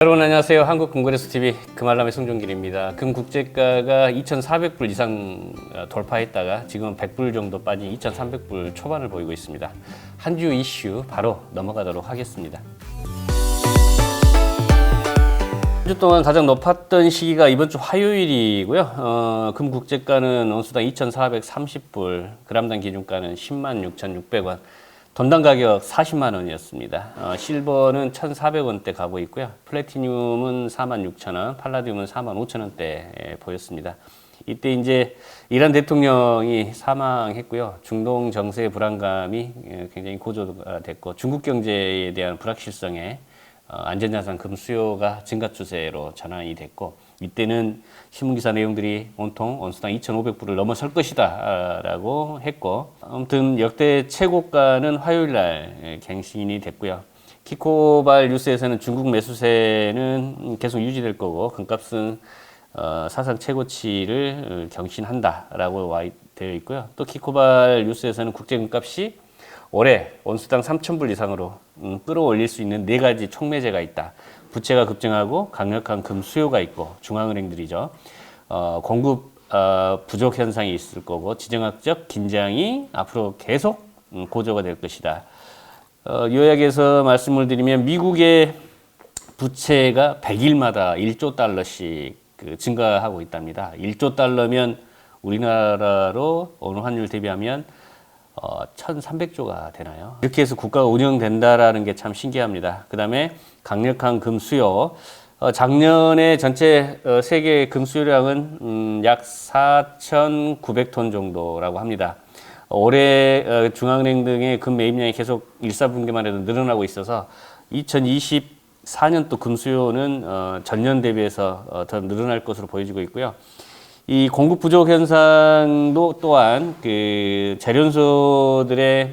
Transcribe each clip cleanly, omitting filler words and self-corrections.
여러분 안녕하세요. 한국금거래소TV 금알람의 송종길입니다. 금국제가가 2,400불 이상 돌파했다가 지금 100불 정도 빠진 2,300불 초반을 보이고 있습니다. 한 주 이슈 바로 넘어가도록 하겠습니다. 한 주 동안 가장 높았던 시기가 이번 주 화요일이고요. 금국제가는 온수당 2,430불, 그람당 기준가는 106,600원, 돈당 가격 40만 원이었습니다. 실버는 1,400원대 가고 있고요. 플래티늄은 46,000원, 팔라디움은 45,000원대 보였습니다. 이때 이제 이란 대통령이 사망했고요. 중동 정세 불안감이 굉장히 고조가 됐고, 중국 경제에 대한 불확실성에 안전자산 금 수요가 증가 추세로 전환이 됐고, 이때는 신문기사 내용들이 온통 온수당 2,500불을 넘어설 것이다 라고 했고, 아무튼 역대 최고가는 화요일날 갱신이 됐고요. 키코발 뉴스에서는 중국 매수세는 계속 유지될 거고, 금값은 사상 최고치를 경신한다라고 되어 있고요. 또 키코발 뉴스에서는 국제 금값이 올해 온수당 3,000불 이상으로 끌어올릴 수 있는 4가지 촉매제가 있다. 부채가 급증하고 강력한 금 수요가 있고, 중앙은행들이죠. 공급 부족 현상이 있을 거고, 지정학적 긴장이 앞으로 계속 고조가 될 것이다. 요약해서 말씀을 드리면 미국의 부채가 100일마다 1조 달러씩 증가하고 있답니다. 1조 달러면 우리나라로 어느 환율 대비하면 1,300조가 되나요? 이렇게 해서 국가가 운영된다라는 게 참 신기합니다. 그 다음에 강력한 금 수요. 작년에 전체 세계 금 수요량은 약 4,900톤 정도라고 합니다. 올해 중앙은행 등의 금 매입량이 계속 1, 4분기만 해도 늘어나고 있어서 2024년도 금 수요는 전년 대비해서 더 늘어날 것으로 보여지고 있고요. 이 공급 부족 현상도 또한 제련소들의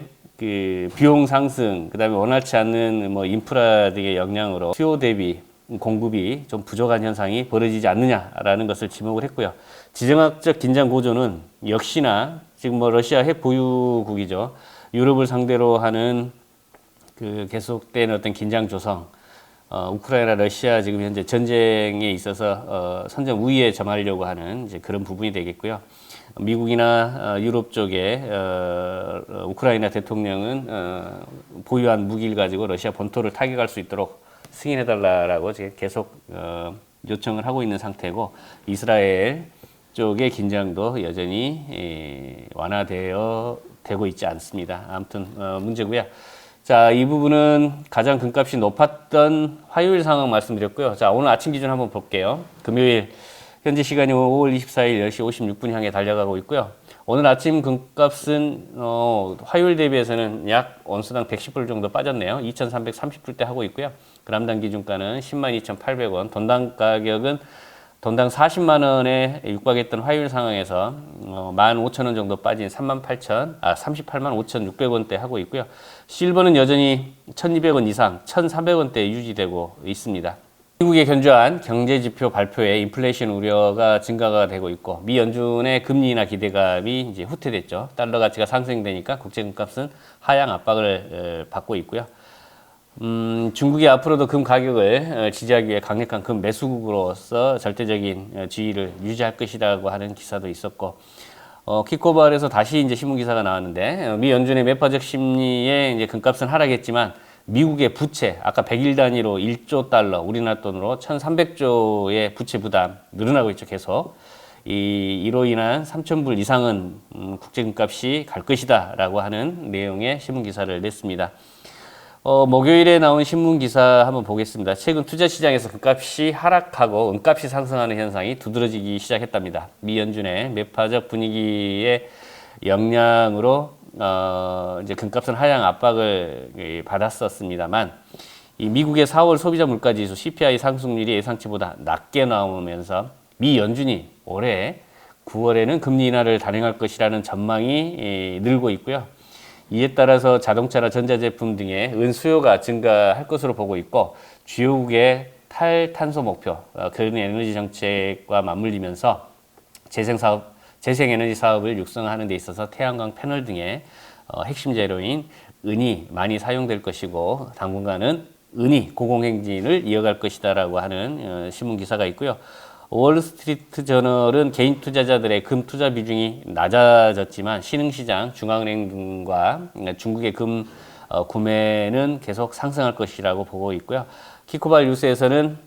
비용 상승, 그다음에 원활치 않는 인프라 등의 영향으로 수요 대비 공급이 좀 부족한 현상이 벌어지지 않느냐라는 것을 지목을 했고요. 지정학적 긴장 고조는 역시나 지금 러시아 핵 보유국이죠. 유럽을 상대로 하는 계속된 어떤 긴장 조성, 우크라이나, 러시아 지금 현재 전쟁에 있어서 선전 우위에 점하려고 하는 이제 그런 부분이 되겠고요. 미국이나 유럽 쪽에 우크라이나 대통령은 보유한 무기를 가지고 러시아 본토를 타격할 수 있도록 승인해달라고 계속 요청을 하고 있는 상태고, 이스라엘 쪽의 긴장도 여전히 완화되고 있지 않습니다. 아무튼 문제고요. 자, 이 부분은 가장 금값이 높았던 화요일 상황 말씀드렸고요. 자, 오늘 아침 기준 한번 볼게요. 금요일 현재 시간이 5월 24일 10시 56분 향해 달려가고 있고요. 오늘 아침 금값은 화요일 대비해서는 약 온수당 110불 정도 빠졌네요. 2,330불대 하고 있고요. 그람당 기준가는 102,800원, 돈당 가격은 돈당 40만 원에 육박했던 화요일 상황에서 15,000원 정도 빠진 38만 5,600원대 하고 있고요. 실버는 여전히 1,200원 이상, 1,300원대 유지되고 있습니다. 미국의 견조한 경제지표 발표에 인플레이션 우려가 증가가 되고 있고, 미 연준의 금리 인하 기대감이 이제 후퇴됐죠. 달러 가치가 상승되니까 국제금값은 하향 압박을 받고 있고요. 중국이 앞으로도 금 가격을 지지하기 위해 강력한 금 매수국으로서 절대적인 지위를 유지할 것이라고 하는 기사도 있었고, 키코발에서 다시 이제 신문 기사가 나왔는데, 미 연준의 매파적 심리에 이제 금값은 하락했지만 미국의 부채, 아까 100일 단위로 1조 달러, 우리나라 돈으로 1,300조의 부채 부담 늘어나고 있죠, 계속. 이로 인한 3,000불 이상은 국제금값이 갈 것이다라고 하는 내용의 신문 기사를 냈습니다. 목요일에 나온 신문 기사 한번 보겠습니다. 최근 투자 시장에서 금값이 하락하고 은값이 상승하는 현상이 두드러지기 시작했답니다. 미 연준의 매파적 분위기의 영향으로 이제 금값은 하향 압박을 받았었습니다만, 이 미국의 4월 소비자 물가지수 CPI 상승률이 예상치보다 낮게 나오면서 미 연준이 올해 9월에는 금리 인하를 단행할 것이라는 전망이 늘고 있고요. 이에 따라서 자동차나 전자제품 등의 은 수요가 증가할 것으로 보고 있고, 주요국의 탈탄소 목표, 그런 에너지 정책과 맞물리면서 재생에너지 사업을 육성하는 데 있어서 태양광 패널 등의 핵심 재료인 은이 많이 사용될 것이고, 당분간은 은이 고공행진을 이어갈 것이다라고 하는 신문 기사가 있고요. 월스트리트 저널은 개인 투자자들의 금 투자 비중이 낮아졌지만 신흥시장, 중앙은행 등과 중국의 금 구매는 계속 상승할 것이라고 보고 있고요. 키코발 뉴스에서는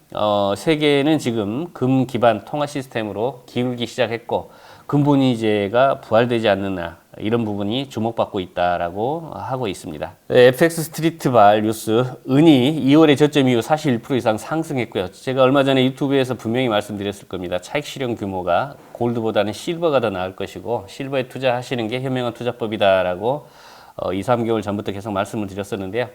세계는 지금 금 기반 통화 시스템으로 기울기 시작했고 금본위제가 부활되지 않느냐 이런 부분이 주목받고 있다라고 하고 있습니다. FX 스트리트발 뉴스 은이 2월의 저점 이후 41% 이상 상승했고요. 제가 얼마 전에 유튜브에서 분명히 말씀드렸을 겁니다. 차익 실현 규모가 골드보다는 실버가 더 나을 것이고 실버에 투자하시는 게 현명한 투자법이다라고 2, 3개월 전부터 계속 말씀을 드렸었는데요.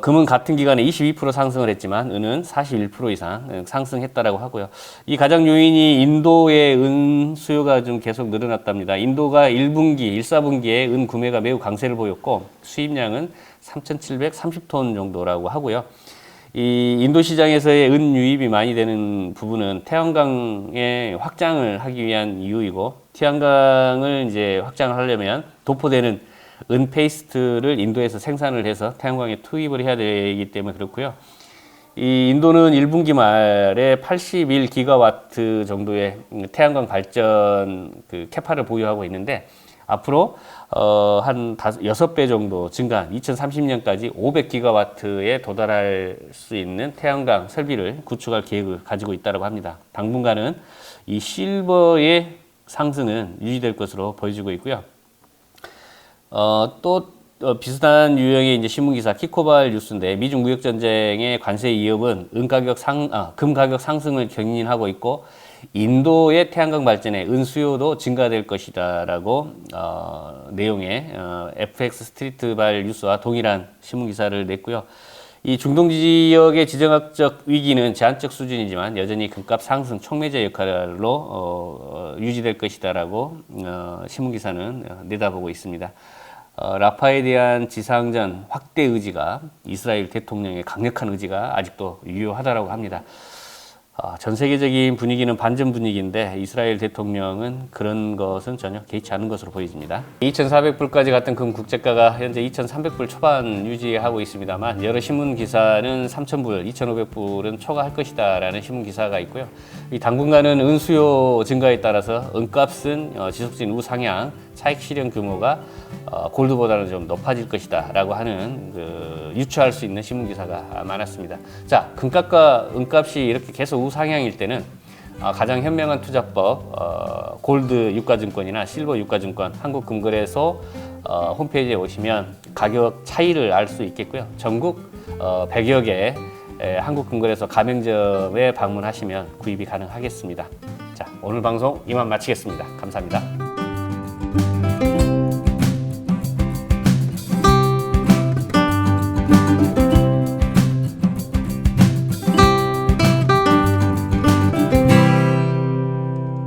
금은 같은 기간에 22% 상승을 했지만 은은 41% 이상 상승했다라고 하고요. 이 가장 요인이 인도의 은 수요가 좀 계속 늘어났답니다. 인도가 1분기, 1사분기에 은 구매가 매우 강세를 보였고 수입량은 3,730톤 정도라고 하고요. 이 인도 시장에서의 은 유입이 많이 되는 부분은 태양광의 확장을 하기 위한 이유이고 태양광을 이제 확장을 하려면 도포되는 은 페이스트를 인도에서 생산을 해서 태양광에 투입을 해야 되기 때문에 그렇고요. 이 인도는 1분기 말에 81기가와트 정도의 태양광 발전 캐파를 보유하고 있는데 앞으로 한 6배 정도 증가한 2030년까지 500기가와트에 도달할 수 있는 태양광 설비를 구축할 계획을 가지고 있다고 합니다. 당분간은 이 실버의 상승은 유지될 것으로 보여지고 있고요. 비슷한 유형의 이제 신문기사 키코발 뉴스인데 미중 무역 전쟁의 관세 위협은 금 가격 상승을 견인하고 있고 인도의 태양광 발전에 은 수요도 증가될 것이다라고 내용의 FX 스트리트발 뉴스와 동일한 신문기사를 냈고요. 이 중동 지역의 지정학적 위기는 제한적 수준이지만 여전히 금값 상승 촉매제 역할로 유지될 것이다라고 신문기사는 내다보고 있습니다. 라파에 대한 지상전 확대 의지가 이스라엘 대통령의 강력한 의지가 아직도 유효하다고 합니다. 전 세계적인 분위기는 반전 분위기인데 이스라엘 대통령은 그런 것은 전혀 개의치 않은 것으로 보여집니다. 2,400불까지 갔던 금 국제가가 현재 2,300불 초반 유지하고 있습니다만 여러 신문 기사는 3,000불, 2,500불은 초과할 것이다 라는 신문 기사가 있고요. 이 당분간은 은 수요 증가에 따라서 은값은 지속적인 우상향, 차익 실현 규모가 골드보다는 좀 높아질 것이다 라고 하는 유추할 수 있는 신문 기사가 많았습니다. 자, 금값과 은값이 이렇게 계속 우상향일 때는 가장 현명한 투자법 골드 유가증권이나 실버 유가증권 한국금거래소 홈페이지에 오시면 가격 차이를 알 수 있겠고요. 전국 100여 개 한국금거래소 가맹점에 방문하시면 구입이 가능하겠습니다. 자, 오늘 방송 이만 마치겠습니다. 감사합니다.